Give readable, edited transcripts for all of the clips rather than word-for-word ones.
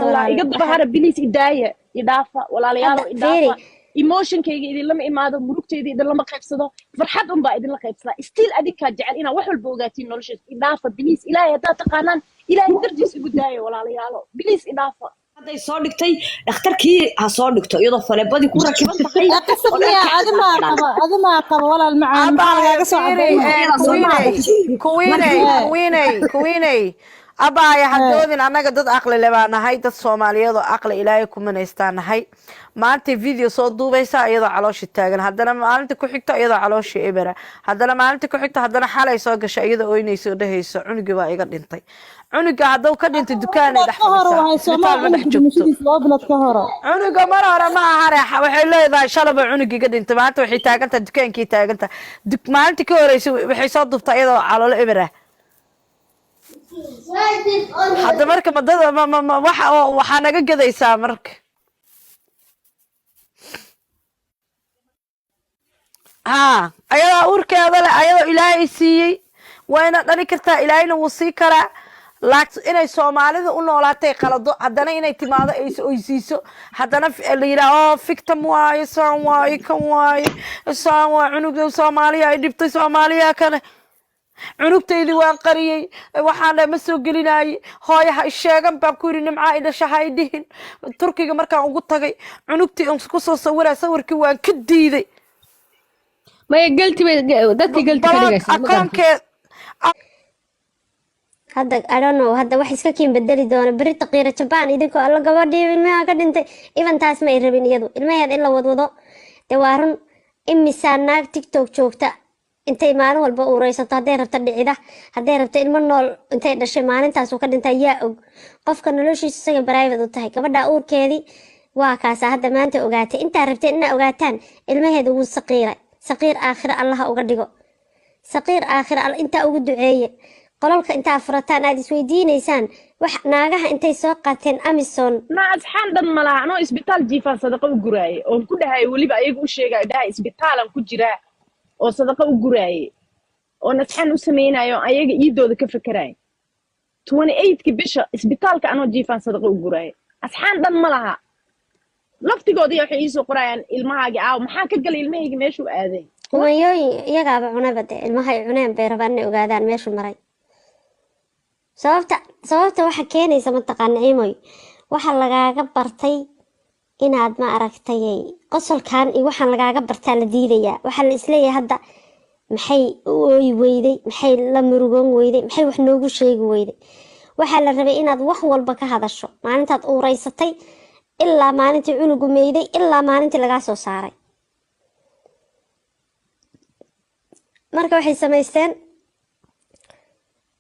subxaan allah iga bahara bilis idaaya idhaafa walaalayaalo idhaafa emotionkayga idinlama imaado murugtayda idinlama qaybsado farxad unbaa idinla qaybsadaa still adinkaa jecel inaa wax walba ogaatiin noloshaas idhaafa bilis ilaahay haddaad taqaanaan ilaahay dartiis igu daaya walaalayaalo bilis idhaafa hadday soo dhigtay dhakhtarkii ha soo dhigto iyadoo faleebadii ku rakiban tahay adima qaba walaal macaan maxaa lagaaga soo kuwiinay abaya hadoodin annaga dad aqli le baa nahay dad soomaaliyeed oo aqli ilaahay ku manaystaa nahay maanta video soo duubaysa iyadoo calooshi taagan haddana maalinta ku xigto iyadoo calooshi ebera haddana maalinta ku xigto haddana xalay soo gashay iyadoo oynayso dhahayso cunugii baa iga dhintay cunuga hadduu ka dhintay dukaanay dhex cunuga mar hore ma ahane waxay leedahay shalaba cunugii iga dhintay maanta waxay taagantahay dukaankii taagantahay maalintii ka horeysay waxay soo duubtay iyadoo caloolo ebera hadda marka madada waxaa naga gadaysaa marka ayadaa uurkeeda leh ayadoo ilaahay siiyey wayna dhali kartaa ilaahayna wuu sii karaa laakiin inay soomaalida u noolaatay qalado haddana inay timaado ay oysiiso haddana la yidhaah victim waaye saan waaye kan waaye saan waaye cunugda soomaaliya ay dhibtay soomaaliya kale cunugtaydii waan qariyey waxaana ma soo gelinayay hooyo ha sheegan baan ku yidhi nimcaa i dhasha ha i dhihin turkiga markaan ugu tagay cunugtii aan ku soo sawiraa sawirkii waan ka diiday maya galti bay dadkii galti ka dhigaysa akoonkeed hadda I don't know hadda wax iska kiin bedeli doona bari taqiira Japan idinkoo alla gabadhii ilmaha ka dhintay ivantaas ma ay rabin iyadu ilmaheeda in la wadwado de waa run imisa naag TikTok joogta intay maalin walba uuraysato hadday rabto dhicida hadday rabto ilmo nool intay dhashay maalintaas uu ka dhintay yaa og qofka noloshiisa isaga private u tahay gabadha uurkeedii waa kaasa hadda maanta ogaatay intaa rabteen inaa ogaataan ilmaheeda wuu saqiir aakhira allaha uga dhigo saqiir aakhira intaa ugu duceeye qolalka intaa furataan aad isweydiinaysaan wax naagaha intay soo qaateen Amazon ma asxaan dhan malaha anoo isbitaal jiifaan sadaqa u guraaye oo ku dhahay waliba ayagu u sheegay dhahay isbitaalan ku jiraa oo sadaqa u guraaye oo nasxan u sameeynayo ayaga iidooda ka fakaraay 28 bisha isbitaalka anoo jiifaan sadaqa u guraaye asxaan dhan malaha laftigoodii waxay ii soo qorayaan ilmahaaga maxaa ka galay ilmahayga meeshuu aaday kumayooyin iyagaaba cunaba de ilmahay cuneen bay rabaan inay ogaadaan meeshuu maray sababta waxa keenaysa mataqaan ciimoy waxa lagaaga bartay inaad ma aragtay qosolkan iyo waxaan lagaaga bartaa la diidayaa waxa la isleeyahay hadda maxay ooy weyday maxay la murugoon weyday maxay wax noogu sheegi weyday waxa la rabay inaad wax walba ka hadasho maalintaad uuraysatay ilaa maalintii cunugu meeyday ilaa maalintii laga soo saaray marka waxay sameysteen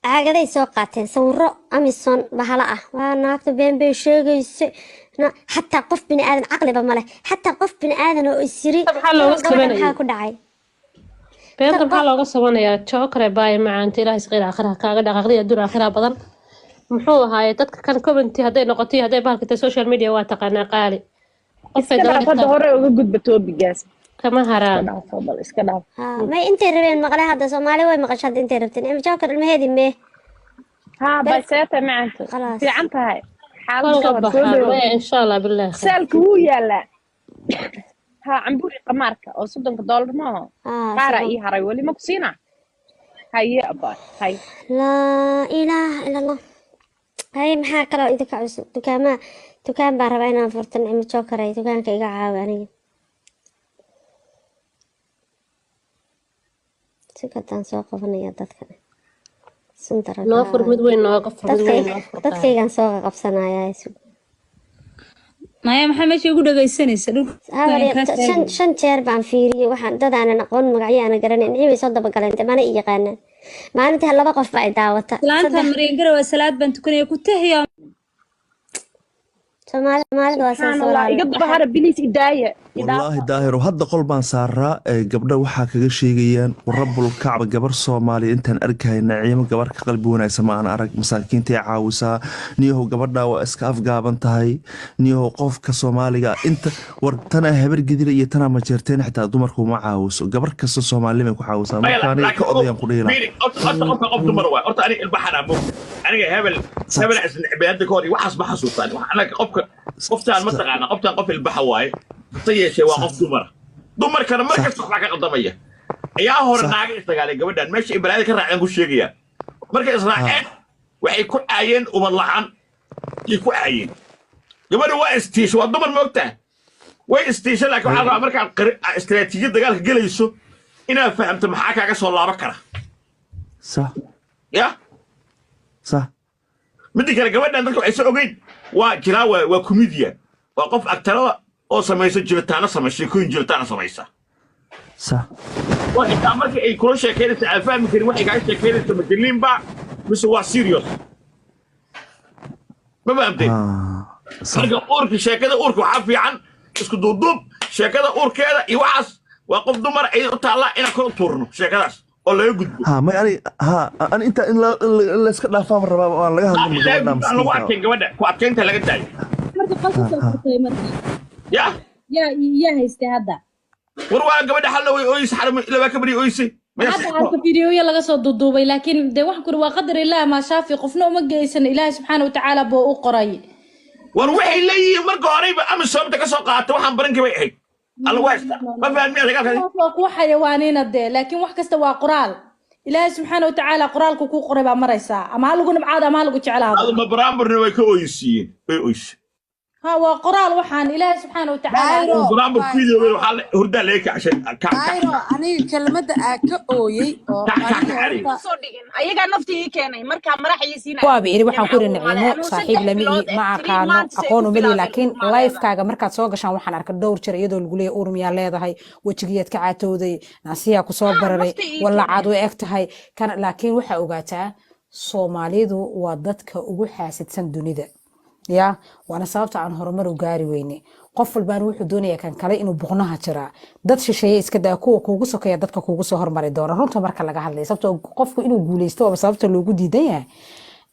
caagaday soo qaateen sawiro Amazon bahala ah waa naagta been bay sheegayso xataa qof bini aadan caqliba ma leh xataa qof bini aadan oo isiri maxaa ku dhacay beenta maxaa looga sabanayaa jookare baay macaanta ilaahay isqiir aakhiraha kaaga dhaqaaqday adduun aakhiraha badan muxuu ahaayay dadka kan commenti hadday noqotay hadday bahalkita social media waa taqaanaa qaali qofay dabada hore uga gudba topigaas kama haraan iska dhaaf ma intay rabeen maqlay hadda Soomaali way maqashay intay rabteen in jookar ilmaheedii mee bas seeta maanta fiican tahay xaaladda insha Allah billaah salku wuu yaala camburi qamaarka oo $30 ma qaara ii haray wali ma ku siina haye abaa hay la ilaaha illa Allah hay maxaa kale idinka cusub dukaan baan rabaa inaan furtan in jookar ay dukaanka iga caawiyaan sikatan soo qabanaya dadka sunta noo furmid weyn nooga furmid weyn dadkaygan soo qabsanaya maya maxaa meesha ugu dhagaysanaysa dhul shan jeer baan fiiriyay waxaan dadaanan aqoon magacyo aan garanay inay soo daba galeen mana i yaqaanaan maalintii laba qof baa daawata salaanta mareen garow salaad baan tukanay ku tahiyo Soomaalidu waa subhanallah iga bahara bilis idaaya wallahi daahiro hadda qol baan saaraa gabdha waxa kaga sheegayaan rabbul kacba gabar Soomaali intaan arkayna ciimo gabar ka qalbi wanaagsan ma aan arag masaakiinta ay caawisaa niyahow gabadha waa iska afgaaban tahay niyahow qofka Soomaaliga inta wartana habar gidira iyo tana ma jeerteen xitaa dumarku ma caawiso gabar kasta Soomaali ma ku caawisaa markaan ka odayaan ku dhigana horta ani ilbaxana mo aniga hebel isnacbeeda ka hor iyo waxaas ma xasuustaan anaga qoftaan ma taqaana qoftaan qof ilbaxa waaye hase yeeshee waa qof dumarkana markasta waxbaa ka qaldamaya ayaa hore naaga isdagaalay gabadhan meesha ay balaayada ka raaceen ku sheegayaan markay israaceen waxay ku caayeen umad la'aan iyo ku caayeen gabadha waa istiisho waa dumar moogtaa way istiisho laakiin waxaa rabaa markaad istiraatiijiyad dagaalka gelayso inaad fahamto maxaa kaaga soo laaban kara صح ya صح midda kale gabadhan dadka waxay soo ogeyn waa jiraa waa comedian waa qof aktarada oo samaysa jiritaano samaysa sheekooyin jiritaano samaysa صح وإنت عمرك أي كل شيء كانت أفهم يمكن واحد قاعد كانت مجنين بقى بس هو سيريوس ما فهمتي؟ فرق أورك شيء كذا أورك وعافي عن اسكت ضدوب شيء كذا أورك كذا يوعص وقف دمر أي طلع إنا كل تورنو شيء كذا ولا يوجد ما يعني أنا أنت إلا اسكت لا فاهم الرباب ولا لا أنا وقتين جوده وقتين تلاقي داي يا هيستهدى warwaa gabadha xal way ooyis xaram ila kabri ooyisi hadda fiidiyoya laga soo duduubay laakiin de wax kur waa qadar ilaahay ma shaafi qofna uma geysan ilaahay subhanahu wa ta'ala boo u qoray war waxay leeyihiin marka horeyba ama sababta ka soo qaatay waxaan baranka bay ahayd alla waasta ma fahmay dagaalka waa xayawaanina de laakiin wax kasta waa qoraal ilaahay subhanahu wa ta'ala qoraalku ku qoray baa maraysa ama lagu nabcaad ama lagu jeclaado ma baraamburna way ka ooyisiin way ooyis ها وقرال وحان إله سبحانه وتعالى برامج فيديو وحال هردا ليك عشان كايرو أنا كلمة أكوي ayaga naftii keenay marka maraxaysiina waa biiri waxaan ku rinacino saaxiib lami ma aqaano aqoon u mali laakiin live kaaga markaad soo gashaan waxaan arkay dhowr jeer iyadoo lagu leeyahay urmiya leedahay wajigeed ka caatooday naasiya ku soo bararay wala caad u eg tahay kan laakiin waxa ogaataa Soomaalidu waa dadka ugu xaasidsan dunida ya wana sababta aan horumar u gaari weyne qof walbaan wuxuu doonayaa kan kale inuu boqnaha jira dad shisheeye iska daa kuwa kuugu sokeeya dadka kuugu soo hormari doona runta marka laga hadlay sababtoo qofku inuu guuleysto waa sababta loogu diidan yahay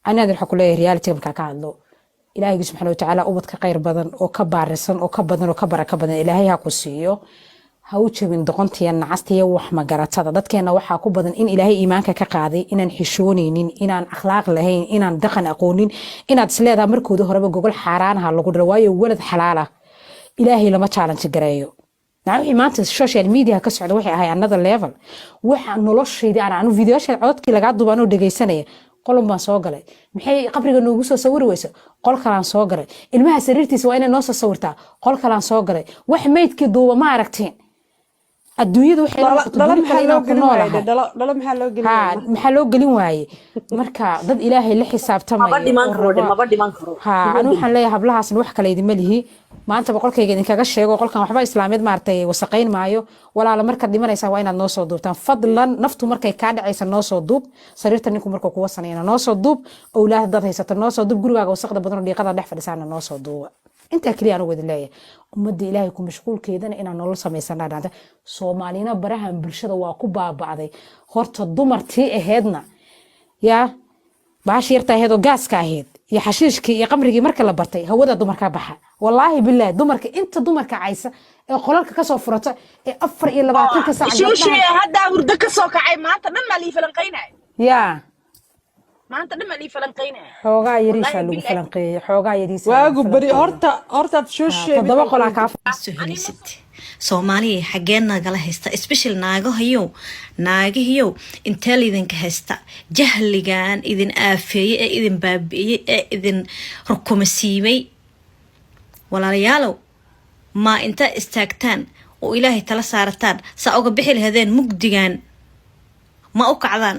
anaad waxa ku leeyahay reality marka ka hadlo ilaahay subhanahu wa ta'ala ubadka khayr badan oo ka baarisan oo ka badan oo ka baraka badan ilaahay ha ku siiyo ha u jabin doqontiya nacastiya wax magaratada dadkeena waxa ku badan in ilaahay iimaanka ka qaaday inaan xishooneynin inaan akhlaaq lahayn inaan dhaqan aqoonin inaad isleedahay markooda horeba gogol xaaraanaha lagu dhiro waayo walad xalaal ah ilaahay lama challenge gareeyo nacay maanta social media ka socda waxay ahay another level waxa noloshayda aan videoyaasha codkii laga duubano dhageysanaya qolon baan soo galay maxay qabriga noogu soo sawiri weyso qol kalaan soo galay ilmaha sariirtiisa waa inay noo soo sawirtaa qol kalaan soo galay wax meydkii duuba ma aragteen adduunyadu waxay maxaa loo gelin waaye marka dad ilaahay la xisaabtamaya maba dhiman karo anu waxaan leeyahay hablahaasna wax kale idinma lihi maanta boqolkayga idinkaga sheego qolkan waxba islaameed maartay wasaqayn maayo walaala markaad dhimanaysaa waa inaad noo soo duubtaan fadlan naftu markay kaa dhacaysa noo soo duub sariirta ninku markuu kuwa sanayna noo soo duub owlaad dad haysata noo soo duub gurigaaga wasaqda badan oo dhiiqada dhex fadhisaana noo soo duuba inta kaliya anu wada leeyahay ummadda ilaahay ku mashquulkeedana inaan nolol samaysanaa dhaanta Soomaalina barahan bulshada waa ku baabacday horta dumartii aheedna ya baash yarta aheed oo gaaska aheed iyo xashiishkii iyo qamrigii marka la bartay hawada dumarka baxa wallahi billaah dumarka inta dumarka caysa ee qolalka ka soo furata ee 24 saac shuushiya hadda hurdo ka soo kacay maanta dhan ma lii falanqeynay ya maanta dhan ma lii falanqeynay xoogaa yariisa lagu falanqeeyay xoogaa yariisa waagu bari horta shuushiya todoba qolaa ka Soomaaliya xageen nagala haysta especially naagahiyo intee idinka haysta jahligan idin aafeeyay ee idin baabi'iyay ee idin rukumasiibay walaalayaalow ma inta istaagtaan oo ilaahay tala saarataan saa uga bixi lahaydeen mugdigan ma u kacdaan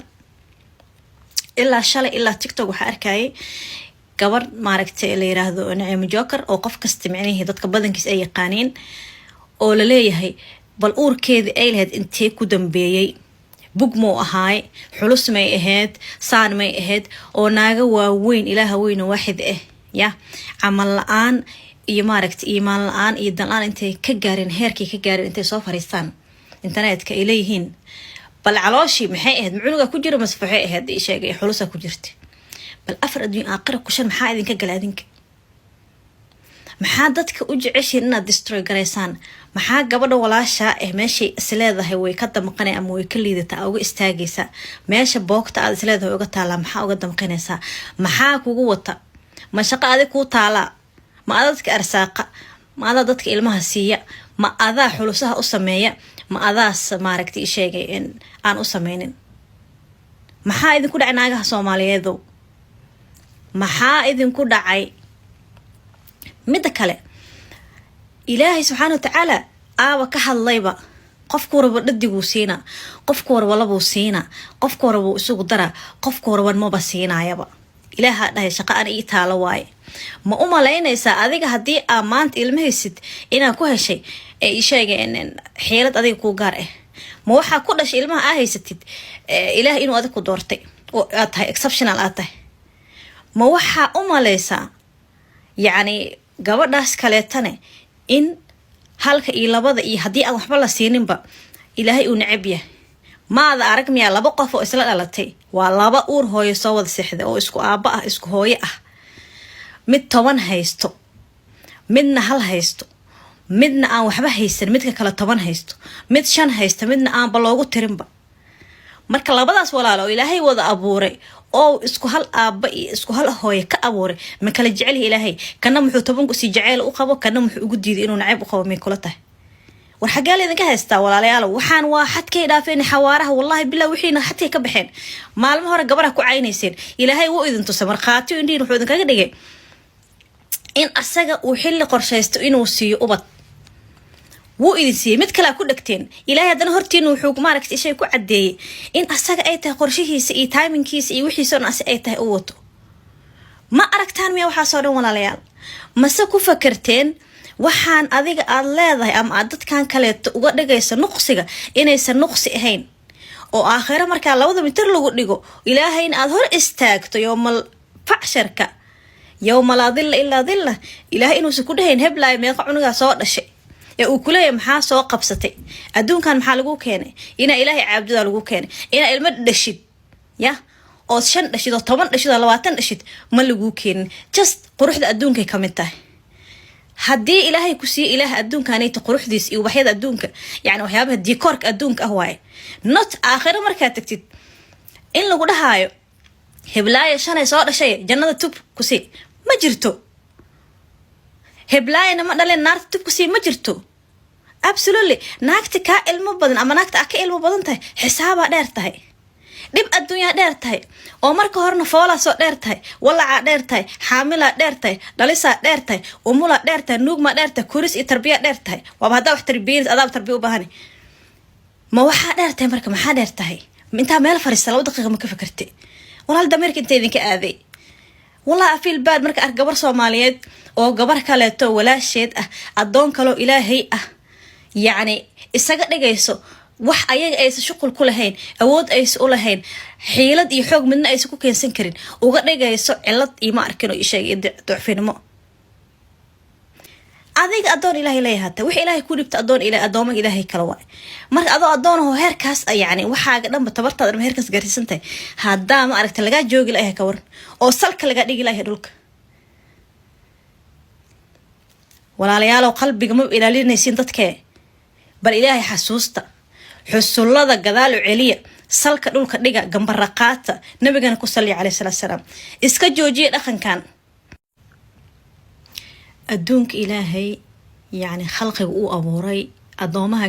ilaa shalay ilaa TikTok waxa arkayay gabar maaragtay la yiraahdo Naciimo Joker oo qof kasta micnaheedu dadka badankiis ay yaqaaniin oo la leeyahay bal uurkeedii ay lahayd intee ku dambeeyay bug moo ahaay xulus may ahayd saan may ahayd oo naaga waaweyn ilaaha weyn waaxid ah ya camal la'aan iyo maaragtay iimaan la'aan iyo dan la'aan intay ka gaareen heerkii ka gaareen intay soo fariistaan internetka ay leeyihiin bal calooshi maxay ahayd mucunuga ku jira masfaxay ahayd ay sheegay xulusa ku jirtay bal afar adduun aakhira ku shan maxaa idinka galaadinka maxaa dadka u jeceshiin inaad destroy garaysaan maxaa gabadha walaasha meeshay isleedahay way ka damqanay ama way ka liidataa uga istaagaysaa meesha boogta aad isleedahay uga taalaa maxaa uga damqanaysaa maxaa kugu wata ma shaqo adig kuu taalaa ma adaa dadka arsaaqa ma adaa dadka ilmaha siiya ma adaa xulusaha u sameeya ma adaas maaragtay sheegay in aan u sameynin maxaa idinku dhacay naagaha Soomaaliyeedow maxaa idinku dhacay midda kale ilaahay subxaanahu wa tacaala aaba ka hadlayba qofku warba dhadiguu siina qofku warba labuu siina qofku warba isugu dara qofku warba maba siinaayaba ilaaha dhahay shaqo aan ii taalo waaye ma u malaynaysaa adiga haddii aa maanta ilmahaysid inaa ku heshay ee sheegeen xeelad adiga kuu gaar ah ma waxaa ku dhashay ilmaha aa haysatid ilaahay inuu adig ku doortay oo aad tahay exceptional aad tahay ma waxaa u malaysaa yacni gabadhaas kaleetane in halka iyo labada iyo haddii aan waxba la siininba ilaahay uu necab yahay maada arag miyaa laba qof oo isla dhalatay waa laba uur hooyo soo wada seexday oo isku aabba ah isku hooyo ah mid 10 haysto midna hal haysto midna aan waxba haysan midka kale 10 haysto mid 5 haysto midna aan ba loogu tirinba marka labadaas walaalo ilaahay wada abuuray oo isku hal aabba iyo isku hal hooyo ka abuuray ma kala jecel ilaahay kana muxuu 10 ku si jecel u qabo kana muxuu ugu diiday inuu nacayb u qabo ma kula tahay war xagaal idinka haystaa walaalayaal waxaan waa xadkay dhaafeen xawaaraha wallahi bilaa wixiina xadkay ka baxeen maalmo hore gabadha ku caynayseen ilaahay wuu idin tusay marqaati indhiin wuxuu idinkaga dhigay in asaga uu xilli qorshaysto inuu siiyo ubad wuu idin siiyay mid kale ku dhagteen ilaahay hadana hortiina wuxuu maaragtay shay ku cadeeyay in asaga ay tahay qorshihiisa iyo timingkiisa iyo wixiisa ay tahay u wato ma aragtaan miya waxa soo dhan walaalayaal mase ku fakarteen waxaan adiga aad leedahay ama aad dadkan kale uga dhigayso nuqsiga inaysan nuqsi ahayn oo aakhira marka 2 mitir lagu dhigo ilaahayna aad hor istaagto yawmal facsharka yawmal adilla illa dilla ilaahay inuu ku dhahayn heblaay meeqa cunuga soo dhashay ee uu kuleeyahay maxaa soo qabsatay adduunkan maxaa lagu keenay ina ilaahay caabudada lagu keenay ina ilmo dhashid ya oo 5 dhashid oo 10 dhashid oo 20 dhashid ma lagu keenin just quruxda adduunka ka mid tahay haddii ilaahay ku siiyo ilaah adduunkaanay quruxdiis iyo waxyada adduunka yani waxyaabaha decorka adduunka ah waaye not aakhiro markaa tagtid in lagu dhahaayo heblaaya 5 soo dhashay jannada tub ku sii ma jirto heblaayana ma dhaleen naarta tub ku sii ma jirto absolutely naagta ka ilmo badan ama naagta ka ilmo badan tahay xisaaba dheer tahay dib adduunyaa dheer tahay oo marka horena foola soo dheer tahay walaaca dheer tahay xaamila dheer tahay dhalisa dheer tahay umula dheer tahay nuugma dheer tahay kuris iyo tarbiya dheer tahay waa hada wax tarbiyad adaab tarbiya u baahan ma waxa dheer tahay marka maxaa dheer tahay inta meel fariista 2 daqiiqo ma ka fakartay walaal dameerka inta idinka aaday والله أفيل بعد مركز أرجبر صوماليات أو جبر كلاته ولا شيء أدون كلو إلهي يعني السجد نجيسو wax ayaga ay shaqul ku lahayn awood ay u lahayn xiilad iyo xoog midna ay ku keensan karin uga dhigayso cilad iyo ma arkino isheegay ducfinimo adiga adoon ilaahay leeyahay wax ilaahay ku dhibta adoon ilaahay adooma ilaahay kala waay marka adoo adoon oo heerkaas yani waxaaga dhanba tabartaada dhanba heerkaas gaarsiisantay hadaa ma aragta laga joogi ilaahay ka waran oo salka laga dhigi ilaahay dhulka walaalayaal qalbiga ma ilaalinaysin dadkee bal ilaahay xasuusta xusullada gadaal u celiya salka dhulka dhiga gambaraqaata nabigana ku salli alayhi salaam iska joojiye dhaqankan adduunka ilaahay yani khalqiga uu abuuray adoomaha